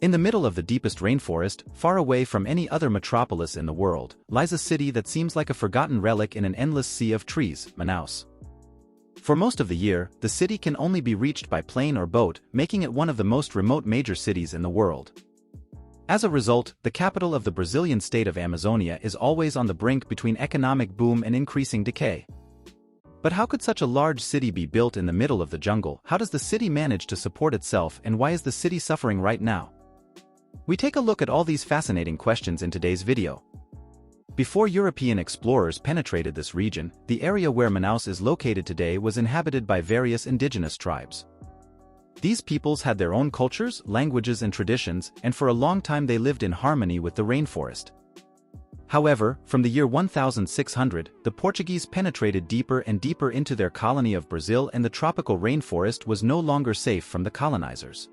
In the middle of the deepest rainforest, far away from any other metropolis in the world, lies a city that seems like a forgotten relic in an endless sea of trees, Manaus. For most of the year, the city can only be reached by plane or boat, making it one of the most remote major cities in the world. As a result, the capital of the Brazilian state of Amazonia is always on the brink between economic boom and increasing decay. But how could such a large city be built in the middle of the jungle? How does the city manage to support itself, and why is the city suffering right now? We take a look at all these fascinating questions in today's video. Before European explorers penetrated this region, the area where Manaus is located today was inhabited by various indigenous tribes. These peoples had their own cultures, languages and traditions, and for a long time they lived in harmony with the rainforest. However, from the year 1600, the Portuguese penetrated deeper and deeper into their colony of Brazil, and the tropical rainforest was no longer safe from the colonizers.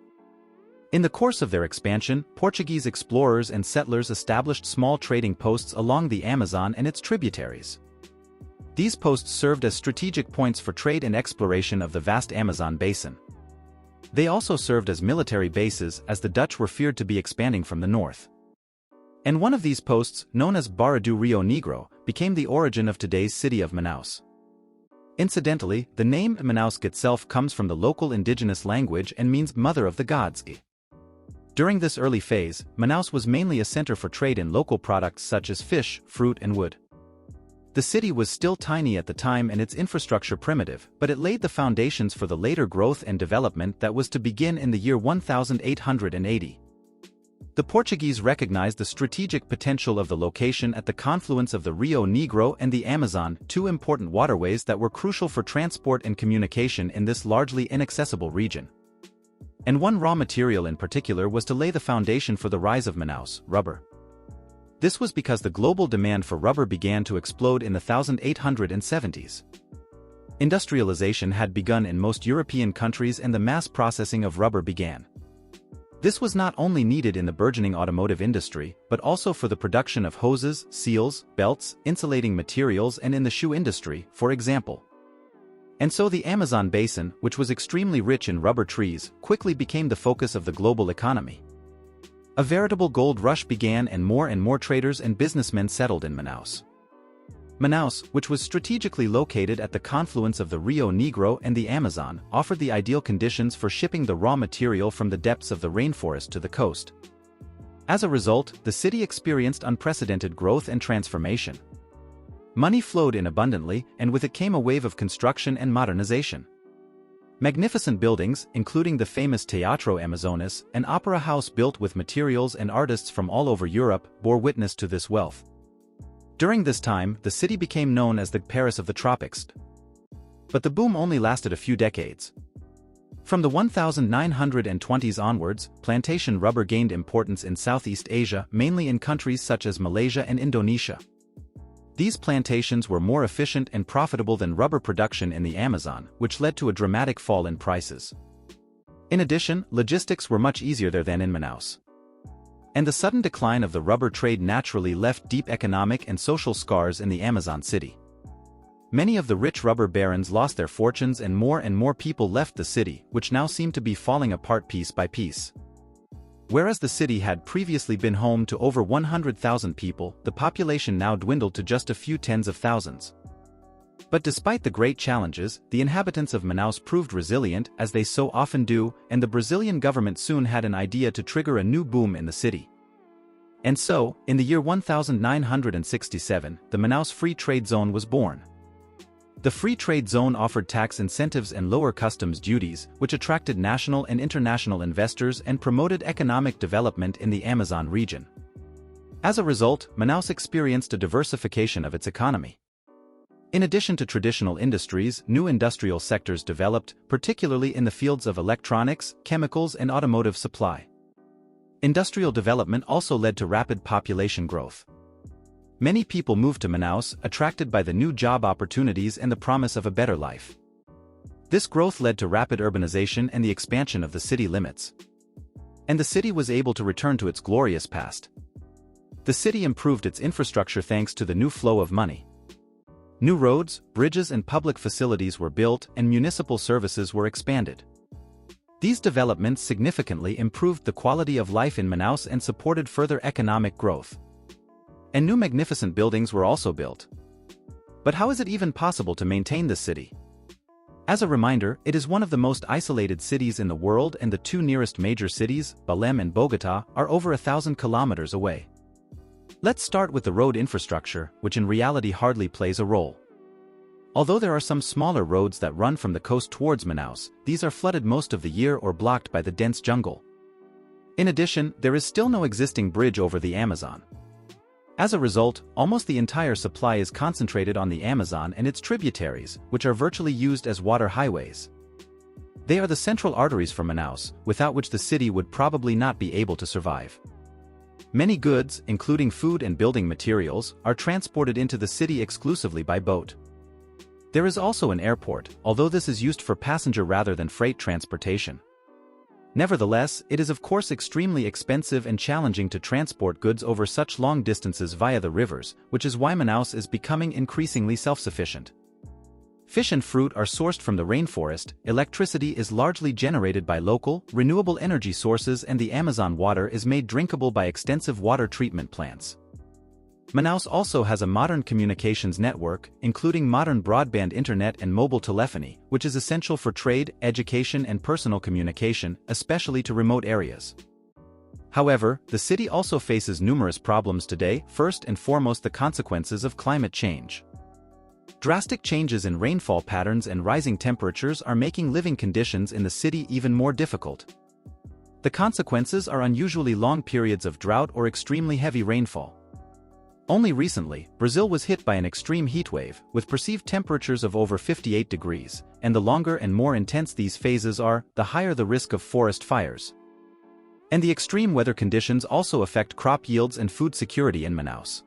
In the course of their expansion, Portuguese explorers and settlers established small trading posts along the Amazon and its tributaries. These posts served as strategic points for trade and exploration of the vast Amazon basin. They also served as military bases, as the Dutch were feared to be expanding from the north. And one of these posts, known as Barra do Rio Negro, became the origin of today's city of Manaus. Incidentally, the name Manaus itself comes from the local indigenous language and means Mother of the Gods. During this early phase, Manaus was mainly a center for trade in local products such as fish, fruit and wood. The city was still tiny at the time and its infrastructure primitive, but it laid the foundations for the later growth and development that was to begin in the year 1880. The Portuguese recognized the strategic potential of the location at the confluence of the Rio Negro and the Amazon, two important waterways that were crucial for transport and communication in this largely inaccessible region. And one raw material in particular was to lay the foundation for the rise of Manaus: rubber. This was because the global demand for rubber began to explode in the 1870s. Industrialization had begun in most European countries and the mass processing of rubber began. This was not only needed in the burgeoning automotive industry, but also for the production of hoses, seals, belts, insulating materials and in the shoe industry, for example. And so the Amazon basin, which was extremely rich in rubber trees, quickly became the focus of the global economy. A veritable gold rush began and more traders and businessmen settled in Manaus. Manaus, which was strategically located at the confluence of the Rio Negro and the Amazon, offered the ideal conditions for shipping the raw material from the depths of the rainforest to the coast. As a result, the city experienced unprecedented growth and transformation. Money flowed in abundantly, and with it came a wave of construction and modernization. Magnificent buildings, including the famous Teatro Amazonas, an opera house built with materials and artists from all over Europe, bore witness to this wealth. During this time, the city became known as the Paris of the tropics. But the boom only lasted a few decades. From the 1920s onwards, plantation rubber gained importance in Southeast Asia, mainly in countries such as Malaysia and Indonesia. These plantations were more efficient and profitable than rubber production in the Amazon, which led to a dramatic fall in prices. In addition, logistics were much easier there than in Manaus. And the sudden decline of the rubber trade naturally left deep economic and social scars in the Amazon city. Many of the rich rubber barons lost their fortunes and more people left the city, which now seemed to be falling apart piece by piece. Whereas the city had previously been home to over 100,000 people, the population now dwindled to just a few tens of thousands. But despite the great challenges, the inhabitants of Manaus proved resilient, as they so often do, and the Brazilian government soon had an idea to trigger a new boom in the city. And so, in the year 1967, the Manaus Free Trade Zone was born. The Free Trade Zone offered tax incentives and lower customs duties, which attracted national and international investors and promoted economic development in the Amazon region. As a result, Manaus experienced a diversification of its economy. In addition to traditional industries, new industrial sectors developed, particularly in the fields of electronics, chemicals and automotive supply. Industrial development also led to rapid population growth. Many people moved to Manaus, attracted by the new job opportunities and the promise of a better life. This growth led to rapid urbanization and the expansion of the city limits. And the city was able to return to its glorious past. The city improved its infrastructure thanks to the new flow of money. New roads, bridges and public facilities were built and municipal services were expanded. These developments significantly improved the quality of life in Manaus and supported further economic growth. And new magnificent buildings were also built. But how is it even possible to maintain this city? As a reminder, it is one of the most isolated cities in the world, and the two nearest major cities, Belém and Bogotá, are over 1,000 kilometers away. Let's start with the road infrastructure, which in reality hardly plays a role. Although there are some smaller roads that run from the coast towards Manaus, these are flooded most of the year or blocked by the dense jungle. In addition, there is still no existing bridge over the Amazon. As a result, almost the entire supply is concentrated on the Amazon and its tributaries, which are virtually used as water highways. They are the central arteries for Manaus, without which the city would probably not be able to survive. Many goods, including food and building materials, are transported into the city exclusively by boat. There is also an airport, although this is used for passenger rather than freight transportation. Nevertheless, it is of course extremely expensive and challenging to transport goods over such long distances via the rivers, which is why Manaus is becoming increasingly self-sufficient. Fish and fruit are sourced from the rainforest, electricity is largely generated by local, renewable energy sources, and the Amazon water is made drinkable by extensive water treatment plants. Manaus also has a modern communications network, including modern broadband internet and mobile telephony, which is essential for trade, education, and personal communication, especially to remote areas. However, the city also faces numerous problems today, first and foremost the consequences of climate change. Drastic changes in rainfall patterns and rising temperatures are making living conditions in the city even more difficult. The consequences are unusually long periods of drought or extremely heavy rainfall. Only recently, Brazil was hit by an extreme heatwave, with perceived temperatures of over 58 degrees, and the longer and more intense these phases are, the higher the risk of forest fires. And the extreme weather conditions also affect crop yields and food security in Manaus.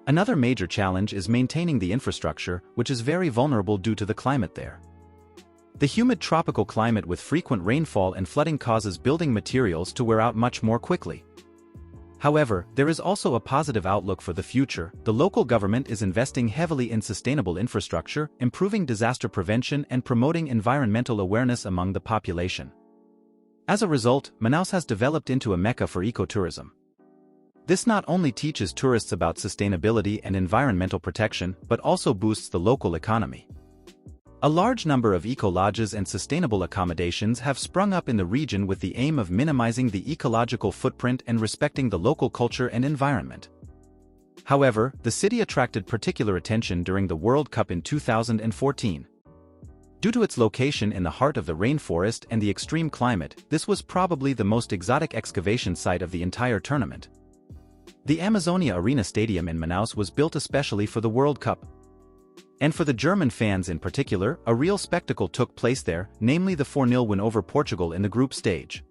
Another major challenge is maintaining the infrastructure, which is very vulnerable due to the climate there. The humid tropical climate with frequent rainfall and flooding causes building materials to wear out much more quickly. However, there is also a positive outlook for the future. The local government is investing heavily in sustainable infrastructure, improving disaster prevention, and promoting environmental awareness among the population. As a result, Manaus has developed into a mecca for ecotourism. This not only teaches tourists about sustainability and environmental protection, but also boosts the local economy. A large number of eco-lodges and sustainable accommodations have sprung up in the region with the aim of minimizing the ecological footprint and respecting the local culture and environment. However, the city attracted particular attention during the World Cup in 2014. Due to its location in the heart of the rainforest and the extreme climate, this was probably the most exotic excavation site of the entire tournament. The Amazonia Arena Stadium in Manaus was built especially for the World Cup. And for the German fans in particular, a real spectacle took place there, namely the 4-0 win over Portugal in the group stage.